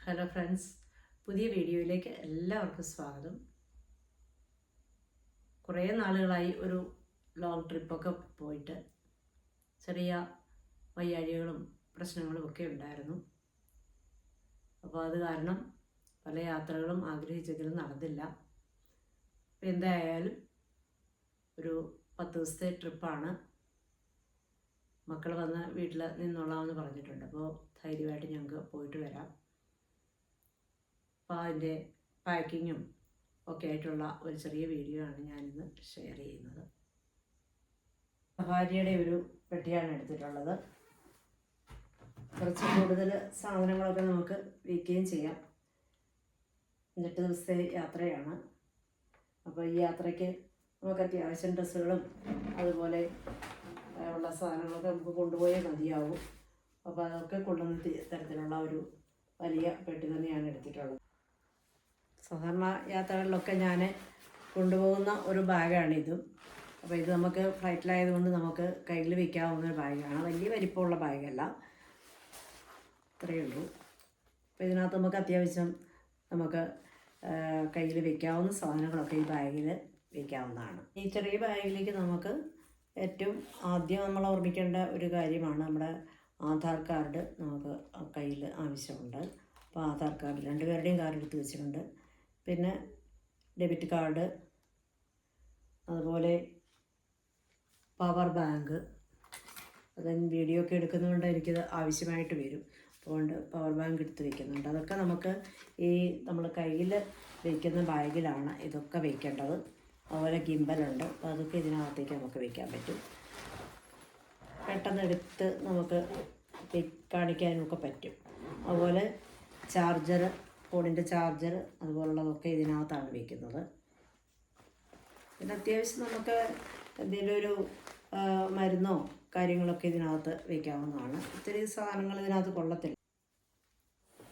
Hello friends, പുതിയ വീഡിയോയിലേക്ക് എല്ലാവർക്കും സ്വാഗതം. കുറേ നാളുകളായി ഒരു ലോങ് ട്രിപ്പൊക്കെ പോയിട്ട് ചെറിയ വയ്യാഴികളും പ്രശ്നങ്ങളും ഒക്കെ ഉണ്ടായിരുന്നു. അപ്പോൾ അത് കാരണം പല യാത്രകളും ആഗ്രഹിച്ചെങ്കിലും നടന്നില്ല. അപ്പോൾ എന്തായാലും ഒരു 10 ദിവസത്തെ ട്രിപ്പാണ്. മക്കൾ വന്ന് വീട്ടിൽ നിന്നോളാമെന്ന് പറഞ്ഞിട്ടുണ്ട്. അപ്പോൾ ധൈര്യമായിട്ട് ഞങ്ങൾക്ക് പോയിട്ട് വരാം. അപ്പോൾ അതിൻ്റെ പാക്കിങ്ങും ഒക്കെ ആയിട്ടുള്ള ഒരു ചെറിയ വീഡിയോ ആണ് ഞാനിന്ന് ഷെയർ ചെയ്യുന്നത്. സഫാരിയുടെ ഒരു പെട്ടിയാണ് എടുത്തിട്ടുള്ളത്. കുറച്ച് കൂടുതൽ സാധനങ്ങളൊക്കെ നമുക്ക് വയ്ക്കുകയും ചെയ്യാം. 8 ദിവസത്തെ യാത്രയാണ്. അപ്പോൾ ഈ യാത്രയ്ക്ക് നമുക്ക് അത്യാവശ്യം ഡ്രസ്സുകളും അതുപോലെ ഉള്ള സാധനങ്ങളൊക്കെ നമുക്ക് കൊണ്ടുപോയേ മതിയാവും. അപ്പോൾ അതൊക്കെ കൊണ്ടുവന്ന തരത്തിലുള്ള ഒരു വലിയ പെട്ടി തന്നെയാണ് എടുത്തിട്ടുള്ളത്. സാധാരണ യാത്രകളിലൊക്കെ ഞാൻ കൊണ്ടുപോകുന്ന ഒരു ബാഗാണിതും. അപ്പോൾ ഇത് നമുക്ക് ഫ്ലൈറ്റിലായതുകൊണ്ട് നമുക്ക് കയ്യിൽ വയ്ക്കാവുന്ന ഒരു ബാഗാണ്. വലിയ വലിപ്പമുള്ള ബാഗല്ല, ഇത്രയേ ഉള്ളൂ. അപ്പോൾ ഇതിനകത്ത് നമുക്ക് അത്യാവശ്യം നമുക്ക് കയ്യിൽ വയ്ക്കാവുന്ന സാധനങ്ങളൊക്കെ ഈ ബാഗിൽ വയ്ക്കാവുന്നതാണ്. ഈ ചെറിയ ബാഗിലേക്ക് നമുക്ക് ഏറ്റവും ആദ്യം നമ്മൾ ഓർമ്മിക്കേണ്ട ഒരു കാര്യമാണ് നമ്മുടെ ആധാർ കാർഡ്. നമുക്ക് കയ്യിൽ ആവശ്യമുണ്ട്. അപ്പോൾ ആധാർ കാർഡ് 2 പേരുടെയും കാർഡ് എടുത്ത് വെച്ചിട്ടുണ്ട്. പിന്നെ ഡെബിറ്റ് കാർഡ്, അതുപോലെ പവർ ബാങ്ക്. അത് വീഡിയോ ഒക്കെ എടുക്കുന്നതുകൊണ്ട് എനിക്കത് ആവശ്യമായിട്ട് വരും. അതുകൊണ്ട് പവർ ബാങ്ക് എടുത്ത് വയ്ക്കുന്നുണ്ട്. അതൊക്കെ നമുക്ക് ഈ നമ്മൾ കയ്യിൽ വയ്ക്കുന്ന ബാഗിലാണ് ഇതൊക്കെ വയ്ക്കേണ്ടത്. അതുപോലെ ഗിംബലുണ്ട്. അപ്പോൾ അതൊക്കെ ഇതിനകത്തേക്ക് നമുക്ക് വയ്ക്കാൻ പറ്റും. പെട്ടെന്ന് എടുത്ത് നമുക്ക് കാണിക്കാനൊക്കെ പറ്റും. അതുപോലെ ചാർജർ, ഫോണിൻ്റെ ചാർജർ അതുപോലുള്ളതൊക്കെ ഇതിനകത്താണ് വയ്ക്കുന്നത്. പിന്നെ അത്യാവശ്യം നമുക്ക് എന്തെങ്കിലും ഒരു മരുന്നോ കാര്യങ്ങളൊക്കെ ഇതിനകത്ത് വയ്ക്കാവുന്നതാണ്. ഇത്തിരി സാധനങ്ങൾ ഇതിനകത്ത് കൊള്ളത്തില്ല.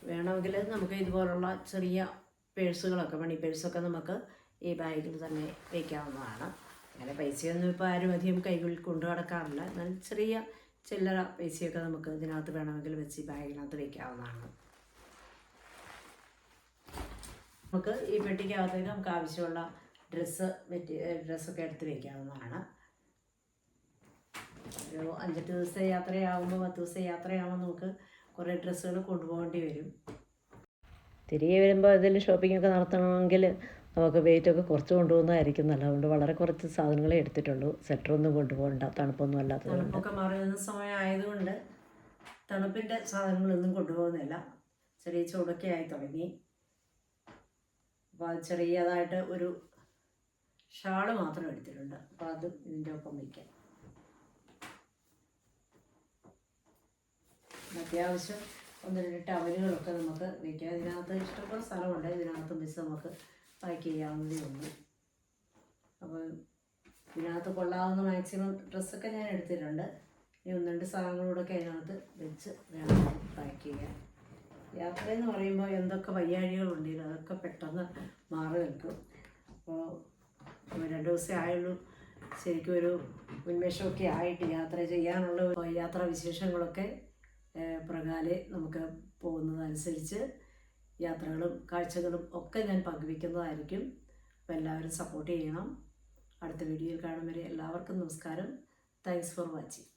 വേണമെങ്കിൽ നമുക്ക് ഇതുപോലുള്ള ചെറിയ പേഴ്സുകളൊക്കെ, മണി പേഴ്സൊക്കെ നമുക്ക് ഈ ബാഗിൽ തന്നെ വയ്ക്കാവുന്നതാണ്. അങ്ങനെ പൈസയൊന്നും ഇപ്പോൾ ആരും അധികം കൈകളിൽ കൊണ്ടു നടക്കാറില്ല. എന്നാൽ ചെറിയ ചില്ലറ പൈസയൊക്കെ നമുക്ക് ഇതിനകത്ത് വേണമെങ്കിൽ വെച്ച് ഈ ബാഗിനകത്ത് വയ്ക്കാവുന്നതാണ്. നമുക്ക് ഈ പെട്ടിക്കകത്തേക്ക് നമുക്ക് ആവശ്യമുള്ള ഡ്രസ്സൊക്കെ എടുത്ത് വയ്ക്കാവുന്നതാണ്. ഒരു 5-8 ദിവസത്തെ യാത്രയാകുമ്പോൾ 10 ദിവസത്തെ യാത്രയാകുമ്പോൾ നമുക്ക് കുറേ ഡ്രസ്സുകൾ കൊണ്ടുപോകേണ്ടി വരും. തിരികെ വരുമ്പോൾ അതിൽ ഷോപ്പിങ്ങൊക്കെ നടത്തണമെങ്കിൽ നമുക്ക് വെയിറ്റൊക്കെ കുറച്ച് കൊണ്ടുപോകുന്നതായിരിക്കും നല്ലത്. അതുകൊണ്ട് വളരെ കുറച്ച് സാധനങ്ങളെ എടുത്തിട്ടുള്ളൂ. സ്വെറ്ററൊന്നും കൊണ്ടുപോകണ്ട, തണുപ്പൊന്നും അല്ലാത്തത്. തണുപ്പൊക്കെ മാറി വരുന്ന സമയമായതുകൊണ്ട് തണുപ്പിൻ്റെ സാധനങ്ങളൊന്നും കൊണ്ടുപോകുന്നില്ല. ചെറിയ ചൂടൊക്കെ ആയി തുടങ്ങി. അപ്പോൾ അത് ചെറിയതായിട്ട് ഒരു ഷാള് മാത്രം എടുത്തിട്ടുണ്ട്. അപ്പോൾ അത് ഇതിൻ്റെ ഒപ്പം വയ്ക്കാം. അത്യാവശ്യം 1-2 ടവലുകളൊക്കെ നമുക്ക് വയ്ക്കാം. ഇതിനകത്ത് ഇഷ്ടംപോലെ സ്ഥലമുണ്ട്. ഇതിനകത്ത് വെച്ച് നമുക്ക് പാക്ക് ചെയ്യാവുന്നതേ ഉള്ളൂ. അപ്പോൾ ഇതിനകത്ത് കൊള്ളാവുന്ന മാക്സിമം ഡ്രസ്സൊക്കെ ഞാൻ എടുത്തിട്ടുണ്ട്. ഈ 1-2 സാധനങ്ങളോടൊക്കെ അതിനകത്ത് വെച്ച് വേണം പാക്ക് ചെയ്യാൻ. യാത്രയെന്ന് പറയുമ്പോൾ എന്തൊക്കെ വയ്യാഴികളുണ്ടെങ്കിലും അതൊക്കെ പെട്ടെന്ന് മാറി നിൽക്കും. അപ്പോൾ 2 ദിവസമേ ആയുള്ളൂ. ശരിക്കും ഒരു ഉന്മേഷമൊക്കെ ആയിട്ട് യാത്ര ചെയ്യാനുള്ള യാത്രാ വിശേഷങ്ങളൊക്കെ പ്രകാലെ നമുക്ക് പോകുന്നതനുസരിച്ച് യാത്രകളും കാഴ്ചകളും ഒക്കെ ഞാൻ പങ്കുവയ്ക്കുന്നതായിരിക്കും. അപ്പോൾ എല്ലാവരും സപ്പോർട്ട് ചെയ്യണം. അടുത്ത വീഡിയോയിൽ കാണും വരെ എല്ലാവർക്കും നമസ്കാരം. Thanks for watching.